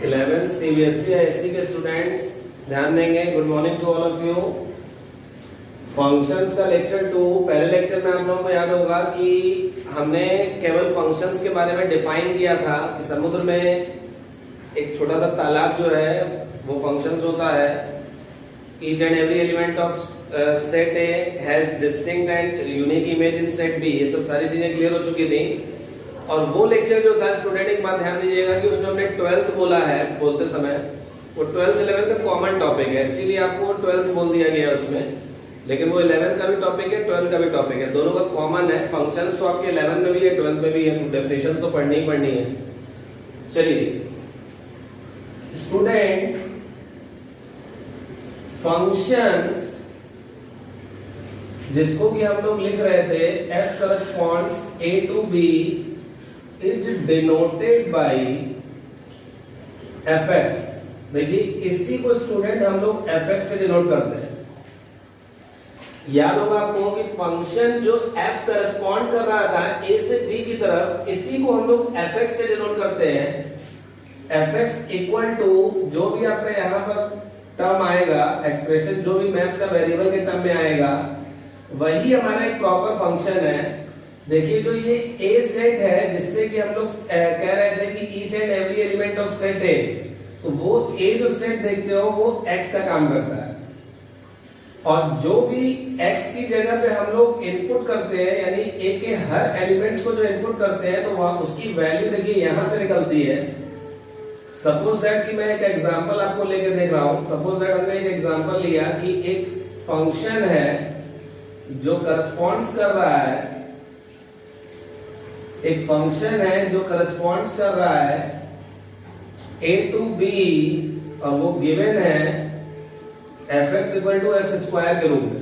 11th CBSE या SC के students ध्यान देंगे। Good morning to all of you. Functions का लेक्चर 2। पहले लेक्चर में आप लोगों को याद होगा कि हमने केवल फंक्शंस के बारे में डिफाइन किया था कि समुद्र में एक छोटा सा तालाब जो है वो फंक्शंस होता है। Each and every element of set A has distinct and unique image in set B. ये सब सारी चीजें क्लियर हो चुकी थी। और वो लेक्चर जो था स्टूडेंट, एक बात ध्यान दीजिएगा कि उसमें हमने 12th बोला है। बोलते समय वो 12th 11th का कॉमन टॉपिक है, इसीलिए आपको 12th बोल दिया गया है उसमें। लेकिन वो 11th का भी टॉपिक है, 12th का भी टॉपिक है, दोनों का कॉमन है। फंक्शंस तो आपके 11th में भी है, 12th में भी है, तो डेफिनेशंस तो पढ़नी ही पढ़नी है। चलिए स्टूडेंट, फंक्शंस जिसको कि हम लोग लिख रहे थे f corresponds a to b is denoted by fx। देखिए इसी को स्टूडेंट हम लोग fx से डिनोट करते हैं। याद होगा आपको कि फंक्शन जो f करस्पॉन्ड कर रहा था a से b की तरफ, इसी को हम लोग fx से डिनोट करते हैं। fx इक्वल टू जो भी आपका यहाँ पर टर्म आएगा, एक्सप्रेशन जो भी मैथ्स का वेरिएबल के टर्म में आएगा, वही हमारा एक प्रॉपर फंक्शन है। देखिए जो ये A सेट है, जिससे कि हम लोग कह रहे थे कि each and every element of set A, तो वो A जो सेट देखते हो वो X का काम करता है। और जो भी X की जगह पे हम लोग इनपुट करते हैं, यानी A के हर एलिमेंट्स को जो इनपुट करते हैं, तो वहां उसकी वैल्यू देखिए यहां से निकलती है। सपोज दैट कि मैं एक एग्जांपल आपको लेके देख रहा हूं। सपोज दैट हमने एक एग्जांपल लिया कि एक फंक्शन है जो करस्पॉन्ड्स कर रहा है, एक फंक्शन है जो करस्पॉन्ड्स कर रहा है a टू b, और वो गिवन है fx equal to X square के रूप में।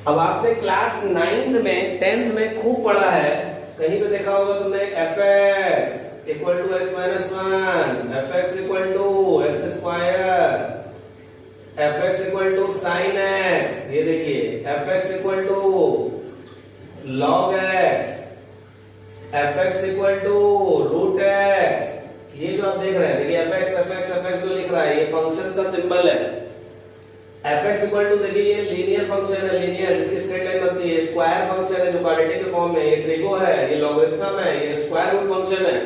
अब आपने क्लास 9th में 10th में खूब पढ़ा है, कहीं पे देखा होगा तुमने fx equal to X minus 1, fx equal to X square, fx equal to sine x। ये देखिए fx equal to log x, fx equal to root x। ये जो आप देख रहे हैं, देखिए fx जो लिख रहा है ये फंक्शंस का सिंबल है। fx इक्वल टू देखिए ये लीनियर फंक्शन है, लीनियर जिसकी स्ट्रेट लाइन बनती है। स्क्वायर फंक्शन है जो क्वाड्रेटिक के फॉर्म में, ये ट्रिगो है, ये लॉगरिथम है, ये स्क्वायर रूट फंक्शन है।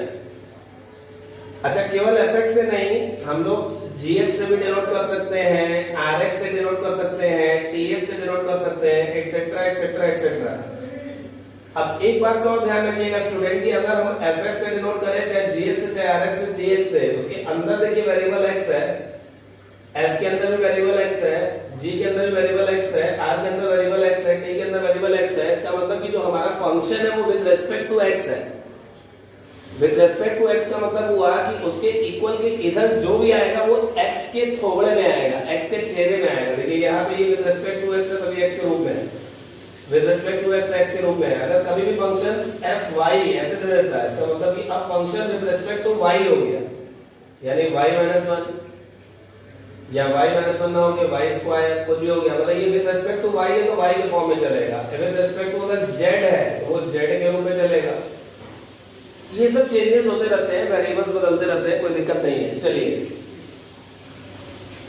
अच्छा, केवल fx से नहीं, हम लोग gx से भी डिनोट कर सकते हैं, rx से डिनोट कर सकते हैं, tx से डिनोट कर सकते हैं, एक्सेट्रा एक्सेट्रा एक्सेट्रा। अब एक बात का और ध्यान रखिएगा स्टूडेंट कि अगर हम fx से डिनोट करें, चाहे gx से, चाहे rx से, tx से, उसके अंदर देखिए वेरिएबल x है, f के अंदर भी वेरिएबल x है, g के अंदर भी वेरिएबल x है, r के अंदर वेरिएबल x है, t के अंदर वेरिएबल x है। इसका मतलब कि जो हमारा फंक्शन है वो विद रेस्पेक्ट टू x है। विद रेस्पेक्ट टू x का मतलब हुआ कि उसके इक्वल के इधर जो भी आएगा वो x के थोबड़े में आएगा, x के चेहरे में आएगा। देखिए यहाँ पे ये विद रेस्पेक्ट टू x है, तभी x के रूप में है। With respect to x x के रूप में है। अगर कभी भी फंक्शंस f y ऐसे दे देता है, इसका मतलब कि अब function with respect to y हो गया, यानी y माइनस 1 या y माइनस 1 ना हो गया y स्क्वायर, कुछ भी हो गया। मतलब ये विद रेस्पेक्ट टू y है तो y के फॉर्म में चलेगा। विद रेस्पेक्ट टू अगर z है तो वो z के रूप में चलेगा। ये सब चेंजेस होते रहते हैं, वेरिएबल्स बदलते रहते हैं, कोई दिक्कत नहीं है। चलिए,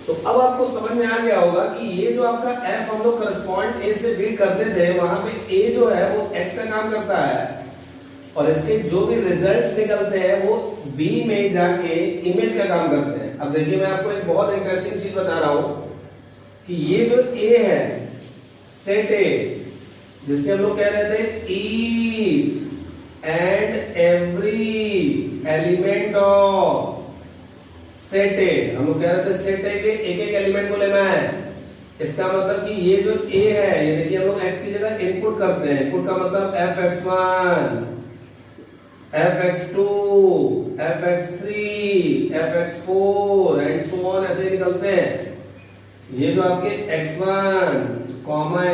तो अब आपको समझ में आ गया होगा कि ये जो आपका f हम लोग करस्पॉन्ड a से b करते थे, वहां पे a जो है वो x का काम करता है, और इसके जो भी रिजल्ट्स निकलते हैं वो b में जाके इमेज का काम करते हैं। अब देखिए मैं आपको एक बहुत इंटरेस्टिंग चीज बता रहा हूं कि ये जो a है, सेट a, जिसके हम लोग कह रहे थे each and every element of set ए, हम लोग कह रहे थे सेट ए के एक एक एलिमेंट को लेना है। इसका मतलब कि ये जो ए है, ये देखिए हम लोग x की जगह इनपुट करते हैं। इनपुट का मतलब fx1, fx2, fx3, fx4 and so on, ऐसे निकलते हैं। ये जो आपके x1,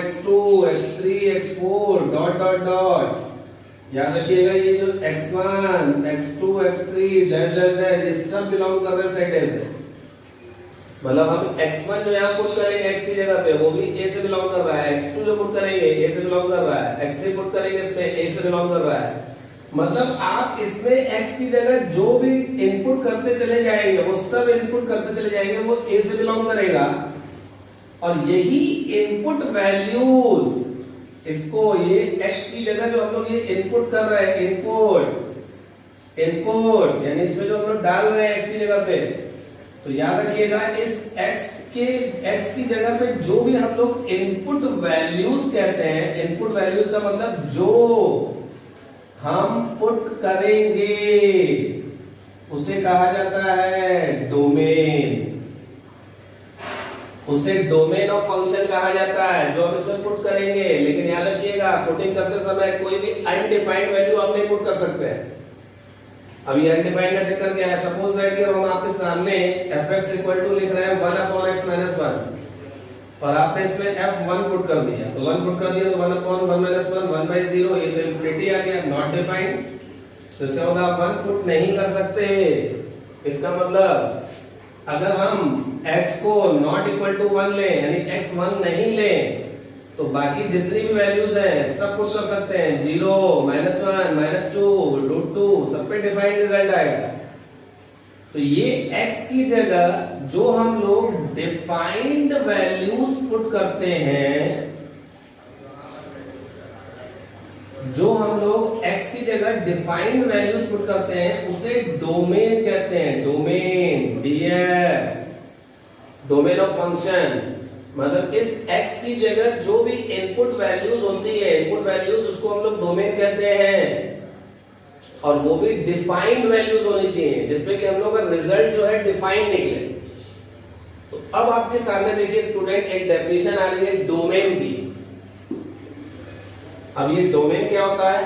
x2, x3, x4 dot dot dot, याद रखिएगा ये जो x1, x2, x3 dash dash dash, ये सब बिलोंग कर रहे हैं सेट A से। मतलब हम x1 जो यहाँ पुट करेंगे x की जगह पे, वो भी A से बिलोंग कर रहा है। x2 जो पुट करेंगे A से बिलोंग कर रहा है। x3 पुट करेंगे इसमें A से बिलोंग कर रहा है। मतलब आप इसमें x की जगह जो भी इनपुट करते चले जाएंगे वो सब इनपुट करते चले जाएंगे, वो a से बिलोंग करेगा। और यही इनपुट वैल्यूज, इसको ये x की जगह जो हम लोग ये इनपुट कर रहे हैं, इनपुट यानी इसमें जो हम लोग डाल रहे हैं x की जगह पे, तो याद रखिएगा इस x की जगह पे जो भी हम लोग इनपुट वैल्यूज कहते हैं, इनपुट वैल्यूज का मतलब जो हम पुट करेंगे उसे कहा जाता है डोमेन, उसे डोमेन ऑफ फंक्शन कहा जाता है, जो हम इसमें पुट करेंगे। लेकिन याद रखिएगा पुटिंग करते समय कोई भी अनडिफाइंड वैल्यू आप नहीं पुट कर सकते हैं। अब ये अनडिफाइंड का चक्कर क्या है, सपोज दैट कि हम आपके सामने fx इक्वल टू लिख रहे हैं 1/x-1 और आपने इसमें f1 पुट कर दिया, तो 1 पुट कर दिया तो 1/1 1/0, ये तो इंफिनिटी आ गया, नॉट डिफाइंड। तो इसका मतलब आप 1 पुट नहीं कर सकते। इसका मतलब अगर हम x को नॉट इक्वल टू 1 लें, यानी x 1 नहीं लें, तो बाकी जितनी भी वैल्यूज हैं सब पुट कर सकते हैं, 0, -1, -2, √2, सब पे डिफाइंड रिजल्ट आएगा। तो ये x की जगह जो हम लोग डिफाइंड वैल्यूज पुट करते हैं, जो हम लोग x की जगह डिफाइंड वैल्यूज पुट करते हैं उसे डोमेन कहते हैं, domain, df, domain of function. मतलब इस x की जगह जो भी इनपुट वैल्यूज होती है, इनपुट वैल्यूज उसको हम लोग डोमेन कहते हैं, और वो भी डिफाइंड वैल्यूज होनी चाहिए जिसपे कि हम लोग का रिजल्ट जो है डिफाइंड निकले। तो अब आपके सामने देखिए स्टूडेंट एक डेफिनेशन आ रही है डोमेन की। अब ये डोमेन क्या होता है,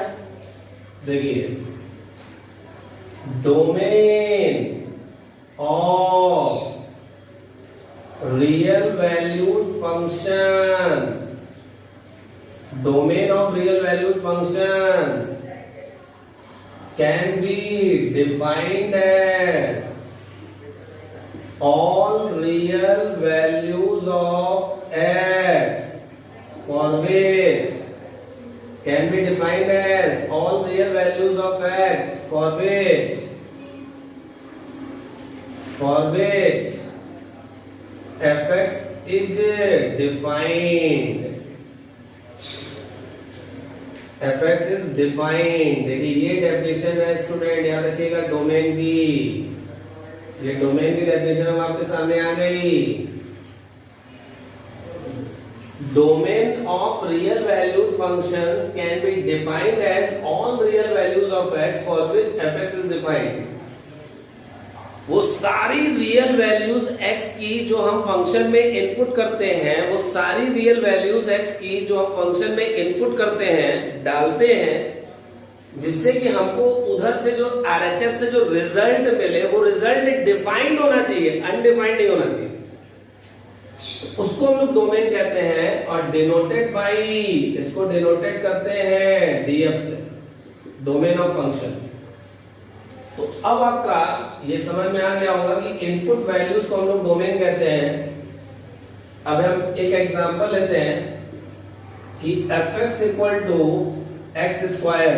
देखिए domain of real valued functions, domain of real valued functions can be defined as all real values of x for which can be defined as all real values of x for which fx is defined, fx is defined। देखिए ये definition है student, याद रखिएगा domain की, ये domain की definition हम आपके सामने आ गई। Domain of real valued functions can be defined as all real values of x for which fx is defined. वो सारी रियल वैल्यूज x की जो हम फंक्शन में इनपुट करते हैं, वो सारी रियल वैल्यूज x की जो हम फंक्शन में इनपुट करते हैं, डालते हैं, जिससे कि हमको उधर से जो RHS से जो रिजल्ट मिले वो रिजल्ट डिफाइंड होना चाहिए, अनडिफाइंड नहीं होना चाहिए। उसको हम लोग डोमेन कहते हैं और डिनोटेड बाई, इसको डिनोटेड करते हैं df से, डोमेन ऑफ फंक्शन। तो अब आपका ये समझ में आ गया होगा कि इनपुट वैल्यूज को हम लोग डोमेन कहते हैं। अब हम एक एग्जांपल लेते हैं कि fx इक्वल टू x²,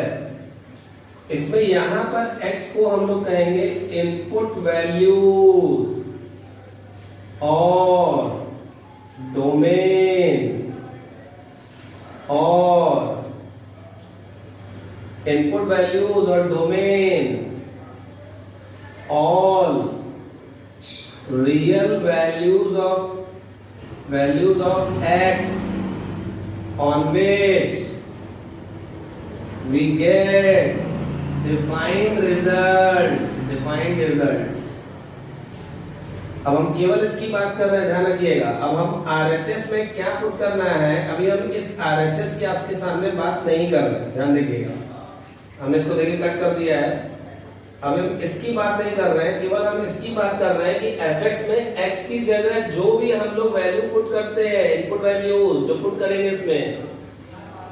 इसमें यहां पर x को हम लोग कहेंगे इनपुट वैल्यूज और डोमेन, और इनपुट वैल्यूज और domain all real values of x on which we get defined results। अब हम केवल इसकी बात कर रहे हैं, ध्यान रखिएगा। अब हम RHS में क्या पुट करना है, अभी हम इस RHS की आपके सामने बात नहीं कर रहे हैं, ध्यान देखिएगा। हमने इसको देखिए कट कर दिया है। अब हम इसकी बात नहीं कर रहे हैं, केवल हम इसकी बात कर रहे हैं कि fx में x की जगह जो भी हम लोग वैल्यू पुट करते हैं, इनपुट वैल्यूज जो पुट करेंगे इसमें,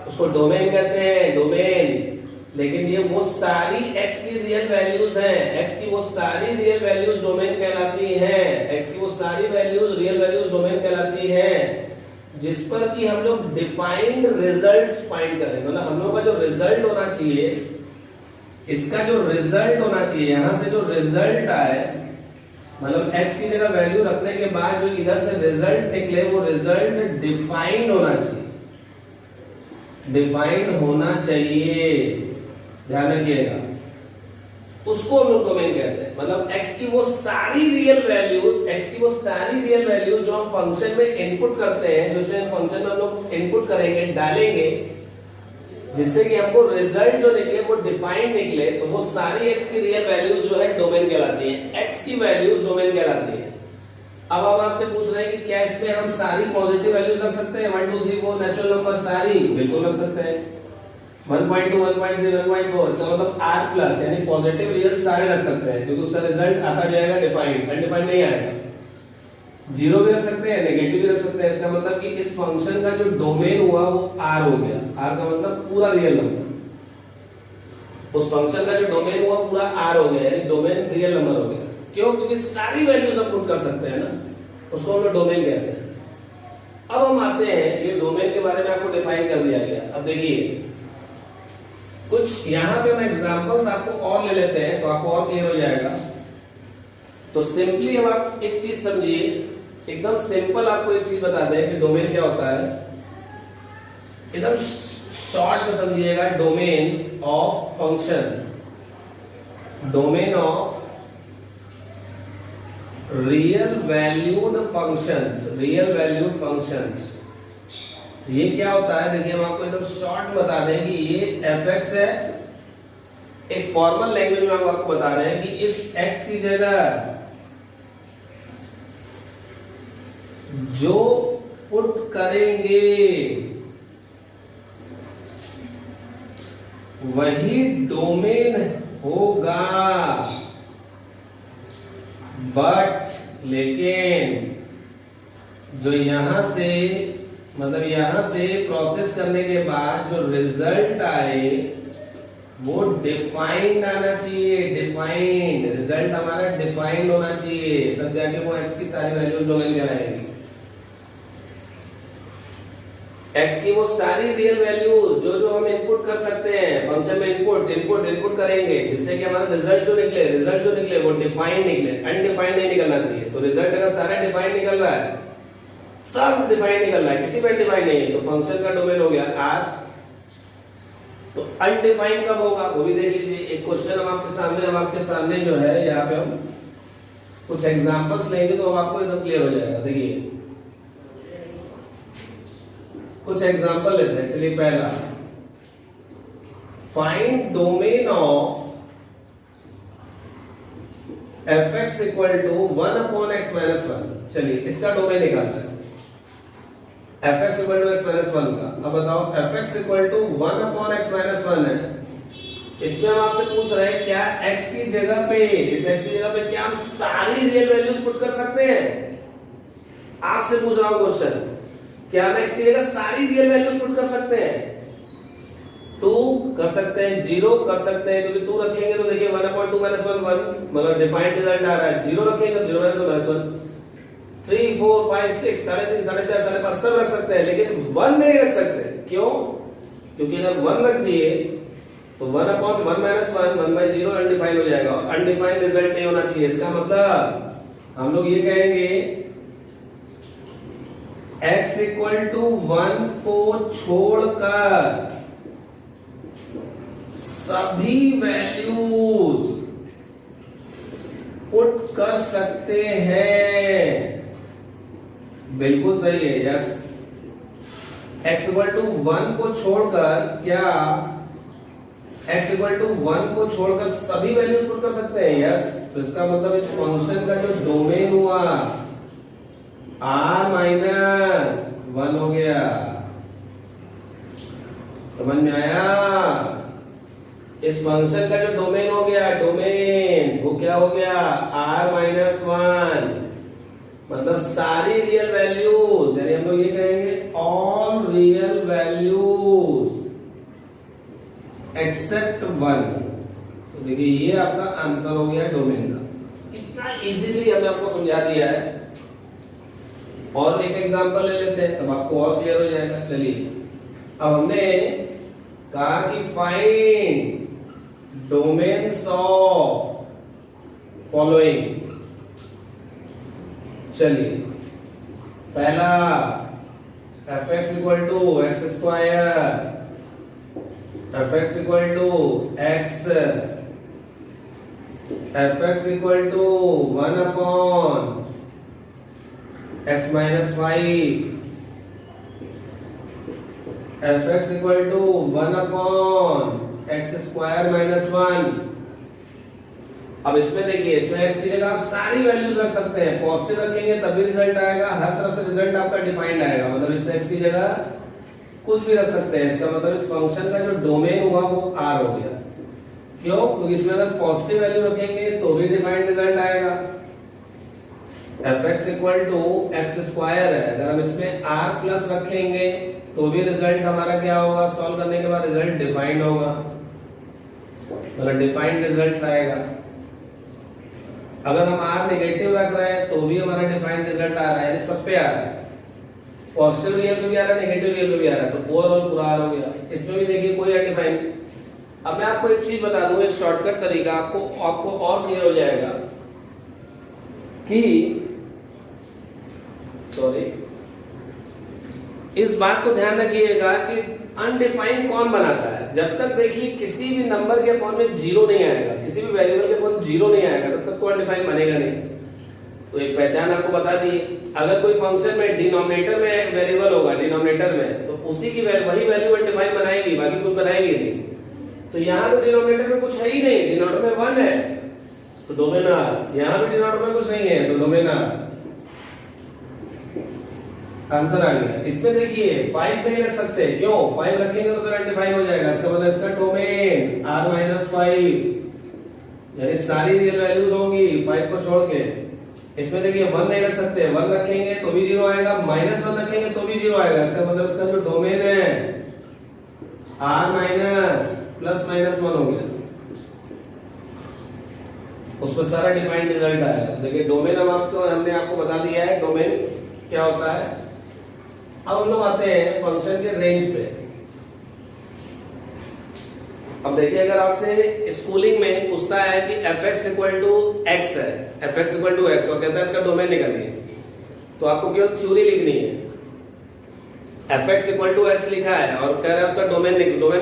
उसको डोमेन कहते हैं, डोमेन। लेकिन ये वो सारी x की रियल वैल्यूज हैं, x की वो सारी रियल वैल्यूज डोमेन कहलाती हैं, x की वो सारी वैल्यूज रियल वैल्यूज डोमेन कहलाती हैं, जिस पर कि हम लोग डिफाइंड रिजल्ट्स फाइंड करें। मतलब हम लोग का जो रिजल्ट होना चाहिए इसका जो रिजल्ट होना चाहिए, यहां से जो रिजल्ट आए, मतलब x की जगह वैल्यू रखने के बाद जो इधर से रिजल्ट निकले वो रिजल्ट डिफाइंड होना चाहिए, डिफाइंड होना चाहिए, ध्यान रखिएगा। उसको हम लोग डोमेन कहते हैं। मतलब x की वो सारी रियल वैल्यूज, x की वो सारी रियल वैल्यूज जो हम फंक्शन में इनपुट करते हैं, जो उसमें फंक्शन में हम लोग इनपुट करेंगे, डालेंगे, जिससे कि हमको रिजल्ट जो निकले वो डिफाइंड निकले, तो वो सारी x की रियल वैल्यूज जो है डोमेन कहलाती हैं, x की वैल्यूज डोमेन कहलाती हैं। अब हम आपसे पूछ रहे हैं कि क्या इसमें हम सारी पॉजिटिव वैल्यूज रख सकते हैं, 1 2 3 4 नेचुरल नंबर सारी, बिल्कुल रख सकते हैं। 1.2 1.3 1.4 इसका मतलब r प्लस यानी पॉजिटिव रियल सारे रख सकते हैं, क्योंकि उसका रिजल्ट आता जाएगा डिफाइंड, अनडिफाइंड नहीं आएगा। जीरो भी रख सकते हैं, नेगेटिव भी रख सकते हैं। इसका मतलब कि इस फंक्शन का जो डोमेन हुआ वो r हो गया, r का मतलब पूरा रियल नंबर। उस फंक्शन का जो डोमेन हुआ पूरा r हो गया, यानी डोमेन रियल नंबर हो गया। क्यों? क्योंकि सारी वैल्यूज हम पुट कर सकते हैं ना, उसको हम लोग डोमेन कहते हैं। अब हम आते हैं, ये डोमेन के बारे में आपको डिफाइन कर दिया गया। अब देखिए कुछ यहाँ पे हम एग्जांपल्स आपको और ले लेते हैं, तो आपको और क्लियर हो जाएगा। तो सिंपली हम आप एक चीज समझिए, एकदम सिंपल आपको एक चीज बता दें कि डोमेन क्या होता है। एकदम शॉर्ट में समझिएगा, domain of function, domain of real valued functions, real valued functions. ये क्या होता है, देखिए हम आपको एकदम शॉर्ट में बता दें कि ये fx है। एक फॉर्मल लैंग्वेज में हम आपको बता रहे हैं कि इस x की जगह जो पुट करेंगे वही डोमेन होगा, बट लेकिन जो यहां से, मतलब यहां से प्रोसेस करने के बाद जो रिजल्ट आए वो डिफाइंड आना चाहिए, डिफाइंड रिजल्ट हमारा डिफाइंड होना चाहिए, तब जाके वो x की सारी वैल्यूज डोमेन कहलाएंगी। x की वो सारी रियल वैल्यूज जो जो हम इनपुट कर सकते हैं फंक्शन में, इनपुट करेंगे, जिससे कि हमारा रिजल्ट जो निकले वो डिफाइंड निकले, अनडिफाइंड नहीं निकलना चाहिए। तो रिजल्ट अगर सारा डिफाइंड निकल रहा है, सब डिफाइंड निकल रहा है, किसी में डिफाइंड नहीं है, तो फंक्शन का डोमेन हो गया r। तो अनडिफाइंड कब होगा वो भी देख लीजिए। एक क्वेश्चन हम आपके सामने जो है, यहाँ पे हम कुछ एग्जांपल्स लेंगे तो आपको एकदम क्लियर हो जाएगा। देखिए कुछ एग्जांपल लेते हैं। चलिए पहला, find domain of fx equal to 1 upon x minus 1। चलिए इसका डोमेन निकालना है, fx equal to x minus 1 का। अब बताओ fx equal to 1 upon x minus 1 है, इसमें हम आपसे पूछ रहे हैं क्या x की जगह पे, इस x की जगह पे क्या हम सारी रियल वैल्यूज पुट कर सकते हैं? आपसे पूछ रहा हूं क्वेश्चन, क्या हम x की जगह सारी रियल वैल्यूज पुट कर सकते हैं? 2 कर सकते हैं, 0 कर सकते हैं, क्योंकि 2 रखेंगे तो देखिए 1/2 - 1 1, मतलब डिफाइंड रिजल्ट आ रहा है। 0 रखेंगे तो 0 - 1, 3 4 5 6 3.5 4.5 5.5 सब रख सकते हैं, लेकिन 1 नहीं रख सकते। क्यों? क्योंकि अगर 1 रख दिए तो 1/1 - 1 1/0 अनडिफाइंड हो जाएगा, और अनडिफाइंड रिजल्ट नहीं होना चाहिए। इसका मतलब हम लोग ये कहेंगे x इक्वल टू 1 को छोड़कर सभी वैल्यूज पुट कर सकते हैं। बिल्कुल सही है, यस। x इक्वल टू 1 को छोड़कर, क्या x इक्वल टू 1 को छोड़कर सभी वैल्यूज पुट कर सकते हैं? यस। तो इसका मतलब इस फंक्शन का जो डोमेन हुआ r माइनस 1 हो गया। समझ में आया? इस फंक्शन का जो डोमेन हो गया, डोमेन वो क्या हो गया? r माइनस 1, मतलब सारी रियल वैल्यूज, यानी हम लोग ये कहेंगे ऑल रियल वैल्यूज एक्सेप्ट 1। तो देखिए ये आपका आंसर हो गया डोमेन का। कितना इजीली हमने आपको समझा दिया है। और एक एग्जांपल ले लेते हैं, तब आपको और क्लियर हो जाएगा। चलिए अब हमने कहा कि फाइंड डोमेन्स ऑफ फॉलोइंग। चलिए पहला fx equal to X square, fx equal to X, fx equal to 1 upon x minus 5, fx equal to 1 upon X square minus 1। अब इसमें देखिए, इसमें x की जगह आप सारी वैल्यूज रख सकते हैं, पॉजिटिव रखेंगे तभी रिजल्ट आएगा, हर तरफ से रिजल्ट आपका डिफाइंड आएगा, मतलब इस x की जगह कुछ भी रख सकते हैं। इसका मतलब इस फंक्शन का जो डोमेन हुआ वो r हो गया। क्यों? क्योंकि इसमें अगर पॉजिटिव वैल्यू रखेंगे तो भी डिफाइंड रिजल्ट आएगा। fx equal to X square है, अगर हम इसमें r प्लस रखेंगे तो भी रिजल्ट हमारा क्या होगा, सॉल्व करने के बाद रिजल्ट डिफाइंड होगा, मतलब डिफाइंड रिजल्ट आएगा। अगर हम r नेगेटिव रख रहे हैं तो भी हमारा डिफाइंड रिजल्ट आ रहा है, यानी सब पे आ रहा है, पॉजिटिव रियल पे भी आ रहा है, नेगेटिव रियल पे भी आ रहा है, तो ओवरऑल पूरा r हो गया। इसमें भी देखिए कोई अनडिफाइंड। अब मैं आपको एक चीज बता दूं, एक शॉर्टकट तरीका, आपको और क्लियर हो जाएगा कि सॉरी, इस बात को ध्यान रखिएगा कि अनडिफाइंड कौन बनाता है। जब तक देखिए किसी भी नंबर के अपॉन में जीरो नहीं आएगा, किसी भी वेरिएबल के अपॉन जीरो नहीं आएगा, तब तक तो अनडिफाइंड बनेगा नहीं। तो एक पहचान आपको बता दी, अगर कोई फंक्शन में डिनोमिनेटर में वेरिएबल होगा, डिनोमिनेटर में, तो उसी की वही वैल्यू अनडिफाइंड बनाएगी, बाकी कुछ बनाएगी नहीं। तो यहाँ तो डिनोमिनेटर में कुछ है ही नहीं, डिनोमिनेटर में 1 है तो डोमेन r, यहाँ भी डिनोमिनेटर में कुछ नहीं है तो डोमेन r। आंसर आ गया। इसमें देखिए 5 नहीं रख सकते, क्यों? 5 रखेंगे तो फिर अनडिफाइंड हो जाएगा, इसका मतलब इसका डोमेन r-5, यानी सारी रियल वैल्यूज होंगी 5 को छोड़ के। इसमें देखिए 1 नहीं रख सकते, 1 रखेंगे तो भी 0 आएगा, -1 रखेंगे तो भी 0 आएगा, इसका मतलब इसका जो डोमेन है r- +-1 हो गया, उस पर सारा डिफाइंड रिजल्ट आएगा। देखिए डोमेन हमने आपको बता दिया है डोमेन क्या होता है। अब हम लोग आते हैं फंक्शन के रेंज पे। अब देखिए, अगर आपसे स्कूलिंग में पूछता है कि fx इक्वल टू x है, fx इक्वल टू x, और कहता है इसका डोमेन निकालिए, तो आपको केवल थ्योरी लिखनी है। fx इक्वल टू x लिखा है और कह रहा है उसका डोमेन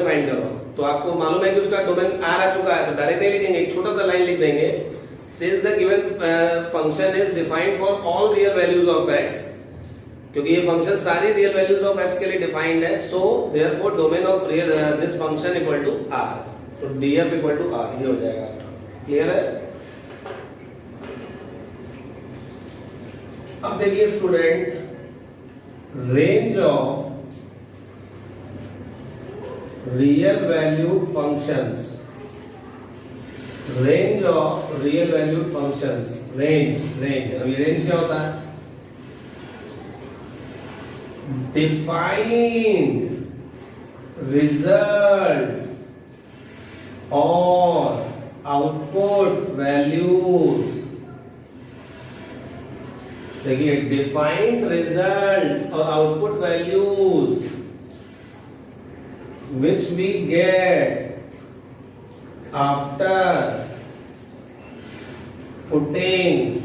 फाइंड करो, तो आपको मालूम है कि उसका डोमेन r आ चुका है, तो डायरेक्ट नहीं लिखेंगे, एक छोटा सा लाइन लिख देंगे, since the given function is defined for all real values of x, क्योंकि ये फंक्शन सारी रियल वैल्यूज ऑफ x के लिए डिफाइंड है, so therefore domain of real this function equal to r, तो df इक्वल टू r, ये हो जाएगा। क्लियर है? अब देखिए student, range of real valued functions, range of real valued functions, range अभी रेंज क्या होता है? डिफाइंड रिजल्ट्स और आउटपुट वैल्यूज। देखिए, डिफाइंड रिजल्ट्स और output values which we get after putting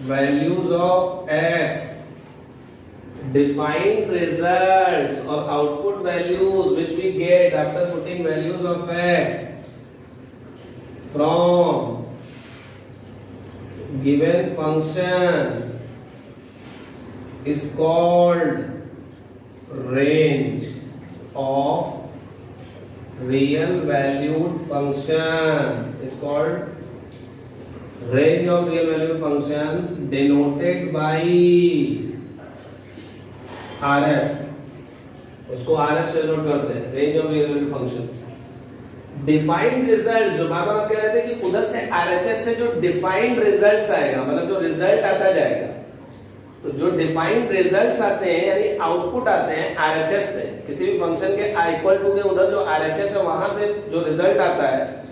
values of x, defined results or output values which we get after putting values of x from given function is called range of real valued function, is called range of real valued functions denoted by RF, उसको RF से note करते हैं, range of real valued functions. Defined result, जो बार बार आप कह रहे थे कि उधर से RHS से जो डिफाइंड रिजल्ट्स आएगा, मतलब जो रिजल्ट आता जाएगा, तो जो डिफाइंड रिजल्ट्स आते हैं यानी आउटपुट आते हैं RHS से, किसी भी फंक्शन के इक्वल टू के उधर जो RHS है वहां से जो रिजल्ट आता है,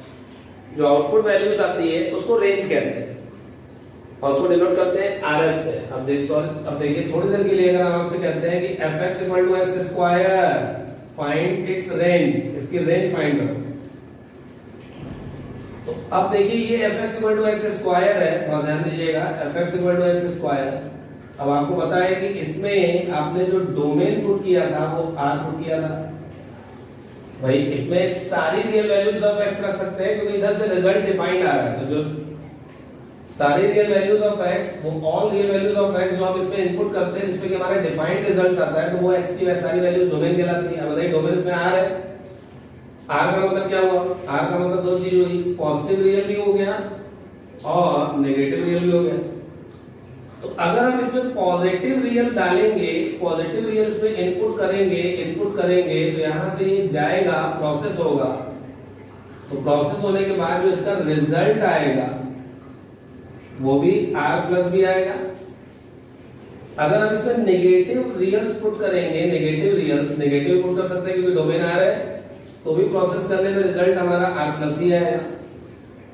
जो आउटपुट वैल्यूज आती है, उसको रेंज कहते हैं। और उसको डिनोट करते हैं RF से। अब देखिए थोड़ी देर के लिए अगर हम आपसे कहते हैं कि fx equal to X square, find its range, इसकी रेंज फाइंड करो। तो अब देखिए ये fx equal to X square है, और ध्यान दीजिएगा fx equal to X square. अब आपको पता है कि इसमें आपने जो डोमेन पुट किया था वो r पुट किया था भाई। इसमें सारी रियल वैल्यूज ऑफ x रख सकते हैं क्योंकि इधर से रिजल्ट डिफाइंड आ रहा है। तो जो सारी रियल वैल्यूज ऑफ x, वो all real values of x जो हम इसमें इनपुट करते हैं जिसमें कि हमारा डिफाइंड रिजल्ट्स आता है, तो वो x की सारी वैल्यूज डोमेन कहलाती है। अब बताइए डोमेन इसमें r है, r का मतलब क्या हुआ? r का मतलब दो चीज हुई, पॉजिटिव रियल भी हो गया और नेगेटिव रियल भी हो गया। तो अगर हम इसमें पॉजिटिव रियल डालेंगे, पॉजिटिव रियल इसमें इनपुट करेंगे तो यहां से ये जाएगा, प्रोसेस होगा। तो प्रोसेस होने के बाद जो इसका रिजल्ट आएगा वो भी r प्लस भी आएगा। अगर हम इसमें नेगेटिव रियल्स पुट करेंगे, नेगेटिव पुट कर सकते हैं क्योंकि डोमेन r है, तो भी प्रोसेस करने में रिजल्ट हमारा r प्लस ही आएगा।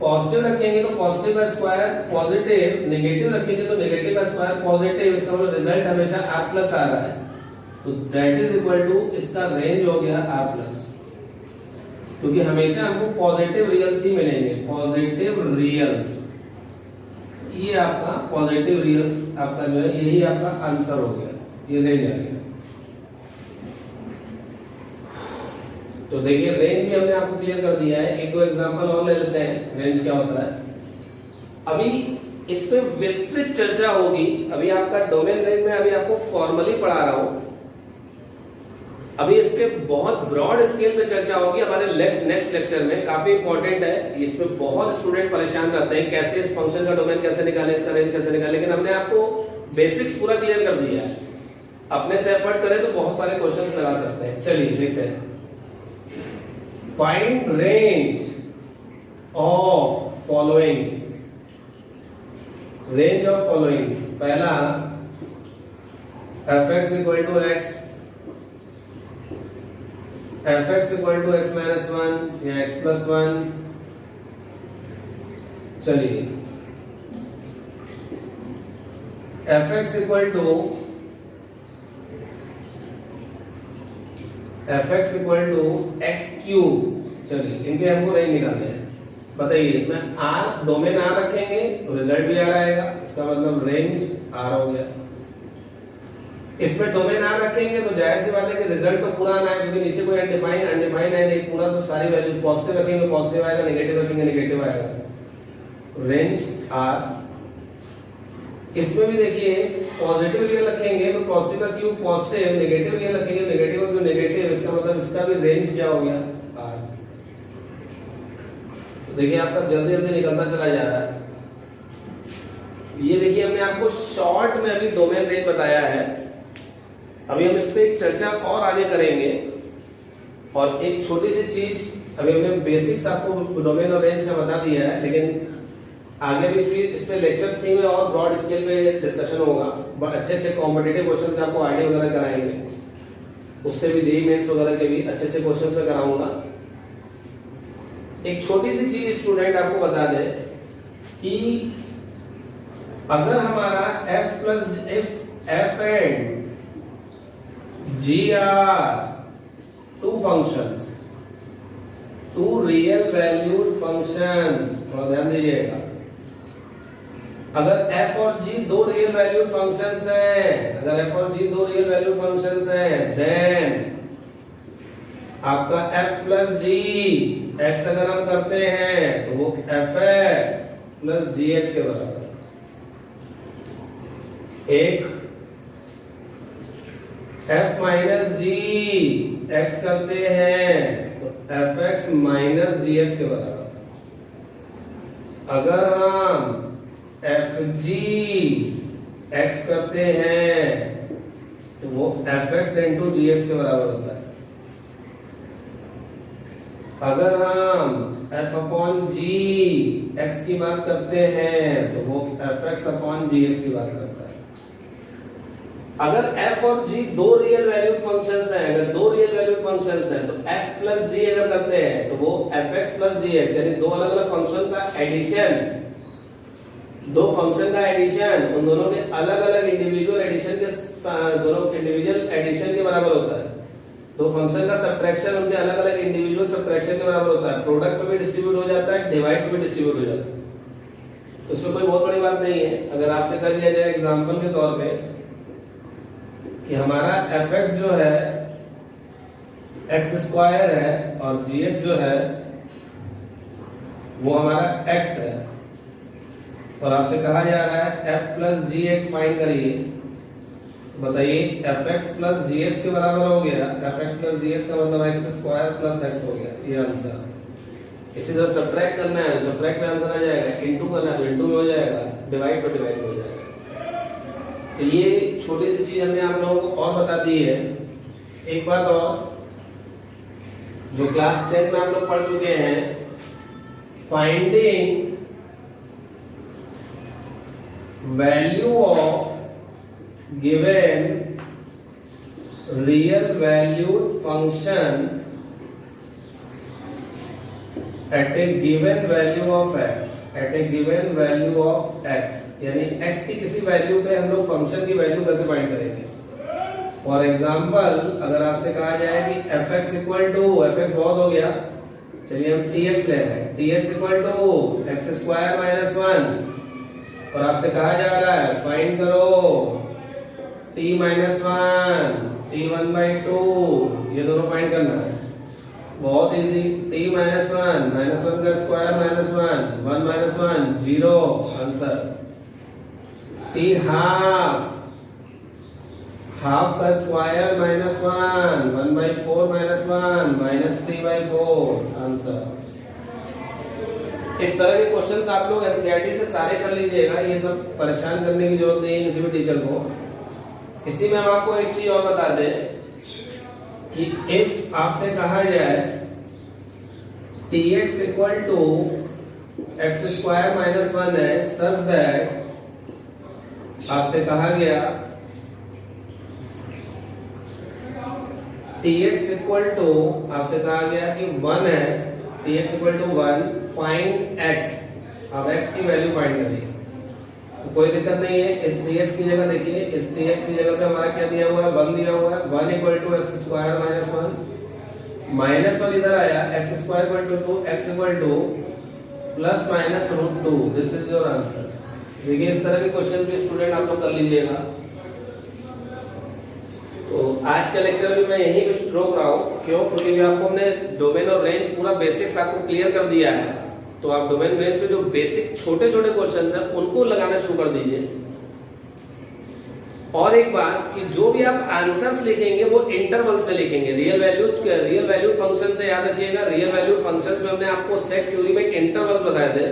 पॉजिटिव रखेंगे तो पॉजिटिव का स्क्वायर पॉजिटिव, नेगेटिव रखेंगे तो नेगेटिव का स्क्वायर पॉजिटिव, इसका मतलब रिजल्ट हमेशा r प्लस आ रहा है। तो दैट इज इक्वल टू, इसका रेंज हो गया r प्लस, क्योंकि हमेशा हमको पॉजिटिव रियल्स ही मिलेंगे, पॉजिटिव रियल्स। ये आपका पॉजिटिव रियल्स आपका जो है यही आपका आंसर हो गया, ये रेंज आ गया। तो देखिए रेंज भी हमने आपको क्लियर कर दिया है। एक दो एग्जांपल और ले लेते हैं रेंज क्या होता है। अभी इस पे विस्तृत चर्चा होगी। अभी आपका डोमेन रेंज में अभी आपको फॉर्मली पढ़ा रहा हूं, अभी इस पे बहुत ब्रॉड स्केल पे चर्चा होगी हमारे नेक्स्ट लेक्चर में। काफी इंपॉर्टेंट है, इस पे बहुत स्टूडेंट परेशान रहते हैं कैसे इस फंक्शन का डोमेन कैसे निकालें, इसका रेंज कैसे निकालें, लेकिन हमने आपको बेसिक्स पूरा क्लियर कर दिया है। अपने से एफर्ट करें तो बहुत सारे क्वेश्चंस लगा सकते हैं। चलिए देखते हैं। Find range of followings, range of followings. पहला fx equal to x, fx equal to x minus 1 या x प्लस 1। चलिए fx equal to x cube. चलिए इनके हमको रेंज निकालने हैं। बताइए इसमें r डोमेन r रखेंगे तो रिजल्ट भी r आएगा, इसका मतलब रेंज r हो गया। इसमें डोमेन r रखेंगे तो जाहिर सी बात है कि रिजल्ट तो पूरा आना है, क्योंकि नीचे कोई अनडिफाइंड है नहीं पूरा, तो सारी वैल्यूज पॉजिटिव रखेंगे पॉजिटिव आएगा, नेगेटिव रखेंगे नेगेटिव आएगा, रेंज r। इसमें भी देखिए पॉजिटिव रियल रखेंगे तो पॉजिटिव का क्यूब पॉजिटिव, नेगेटिव रियल रखेंगे नेगेटिव का क्यूब नेगेटिव, इसका मतलब इसका भी रेंज क्या हो गया r। तो देखिए आपका जल्दी जल्दी निकलता चला जा रहा है। ये देखिए हमने आपको शॉर्ट में अभी डोमेन रेंज बताया है। अभी हम इस पे एक चर्चा और आगे करेंगे, और एक छोटी सी चीज अभी हमने बेसिक्स आपको डोमेन और रेंज का बता दिया है, लेकिन आगे भी इस पे लेक्चर 3 में और ब्रॉड स्केल पे डिस्कशन होगा। बहुत अच्छे कॉम्पिटिटिव क्वेश्चन पे आपको आईडी वगैरह कराएंगे, उससे भी जेईई मेंस वगैरह के भी अच्छे क्वेश्चन पे कराऊंगा। एक छोटी सी चीज स्टूडेंट आपको बता दे कि अगर हमारा f and g are two functions, two real valued functions, थोड़ा ध्यान दीजिएगा। अगर f और g दो रियल वैल्यूड फंक्शंस हैं, अगर f और g दो रियल वैल्यूड फंक्शंस हैं, देन आपका f प्लस g x अगर हम करते हैं तो वो fx प्लस gx के बराबर। एक f माइनस g x करते हैं तो fx माइनस gx के बराबर। अगर हम fg x करते हैं तो वो fx इंटू gx के बराबर होता है। अगर हम f अपॉन g x की बात करते हैं तो वो fx अपॉन gx की बात करता है। अगर f और g दो रियल वैल्यूड फंक्शंस हैं, अगर दो रियल वैल्यूड फंक्शंस हैं तो f प्लस g अगर करते हैं तो वो fx प्लस gx, यानी दो अलग अलग फंक्शन का एडिशन दो फंक्शन का एडिशन उन दोनों के अलग अलग इंडिविजुअल एडिशन के दोनों इंडिविजुअल एडिशन के बराबर होता है। दो फंक्शन का सब्ट्रैक्शन उनके अलग अलग इंडिविजुअल सब्ट्रैक्शन के बराबर होता है। प्रोडक्ट पे भी डिस्ट्रीब्यूट हो जाता है, डिवाइड पे भी डिस्ट्रीब्यूट हो जाता है। तो इसमें कोई बहुत बड़ी बात नहीं है। अगर आपसे कर दिया जाए एग्जांपल के तौर पे कि हमारा fx जो है x स्क्वायर है और gx जो है वो हमारा x है, और आपसे कहा जा रहा है f प्लस जी एक्स फाइंड करिए। बताइए fx प्लस gx के बराबर हो गया। fx प्लस gx का मतलब x स्क्वायर प्लस x हो गया, ये आंसर। इसी तरह सब्ट्रैक्ट करना है, सब्ट्रैक्ट में आंसर आ जाएगा। इनटू करना है तो इनटू में हो जाएगा, डिवाइड पर डिवाइड हो जाएगा। तो ये छोटी सी चीज हमने आप लोगों को और बता दी है। एक बात और, जो क्लास 10 में आप लोग पढ़ चुके हैं, finding value of given real valued function at a given value of x, at a given value of x, यानी x की किसी वैल्यू पे हम लोग फंक्शन की वैल्यू कैसे फाइंड करेंगे। फॉर एग्जाम्पल, अगर आपसे कहा जाए कि fx इक्वल टू, fx बहुत हो गया, चलिए हम tx ले रहे हैं, tx equal to X square minus 1, और आपसे कहा जा रहा है फाइंड करो t माइनस 1, t 1/2, ये दोनों फाइंड करना है। बहुत इजी, t माइनस 1 का square minus 1 minus 1 0, answer. t half का square minus 1/4 minus 1 minus 3/4, answer. इस तरह के क्वेश्चंस आप लोग एनसीईआरटी से सारे कर लीजिएगा, ये सब परेशान करने की जरूरत नहीं है किसी भी टीचर को। इसी में हम आपको एक चीज और बता दें कि इफ आपसे कहा जाए tx equal to X square minus 1 है, सच दैट आपसे कहा गया tx इक्वल टू, आपसे कहा गया कि 1 है, tx equal to 1, find x। अब x की वैल्यू फाइंड करिए, तो कोई दिक्कत नहीं है। इस dx की जगह देखिए, इस dx की जगह पे हमारा क्या दिया हुआ है, 1 दिया हुआ है। 1 equal to X square minus 1, minus 1 इधर आया, X square equal to 2, X equal to plus minus root 2, this is your answer. देखिए इस तरह के क्वेश्चन भी स्टूडेंट आप लोग कर लीजिएगा। तो आज का लेक्चर भी मैं यहीं पे रोक रहा हूँ, क्यों? क्योंकि आपको हमने डोमेन और रेंज पूरा बेसिक्स आपको क्लियर कर दिया है। तो आप डोमेन रेंज में जो बेसिक छोटे छोटे क्वेश्चंस हैं उनको लगाना शुरू कर दीजिए। और एक बात कि जो भी आप आंसर्स लिखेंगे वो इंटरवल्स में लिखेंगे। रियल वैल्यूड फंक्शन से याद रखिएगा, रियल वैल्यूड फंक्शंस में हमने आपको सेट थ्योरी में इंटरवल्स बताए थे।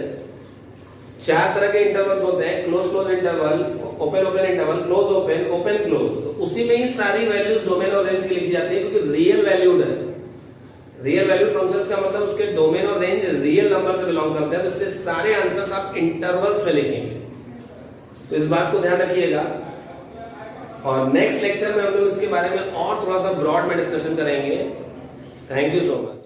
4 तरह के इंटरवल्स होते हैं, close interval, open interval, close open close. तो उसी में ही सारी वैल्यूज डोमेन और रेंज की लिखी जाती है, क्योंकि रियल वैल्यूड है। रियल वैल्यूड फंक्शंस का मतलब उसके डोमेन और रेंज रियल नंबर से बिलोंग करते हैं, तो इसलिए सारे आंसर्स आप इंटरवल्स में लिखेंगे। तो इस बात को ध्यान रखिएगा। और नेक्स्ट लेक्चर में हम लोग इसके बारे में और थोड़ा सा ब्रॉड में डिस्कशन करेंगे। Thank you so much.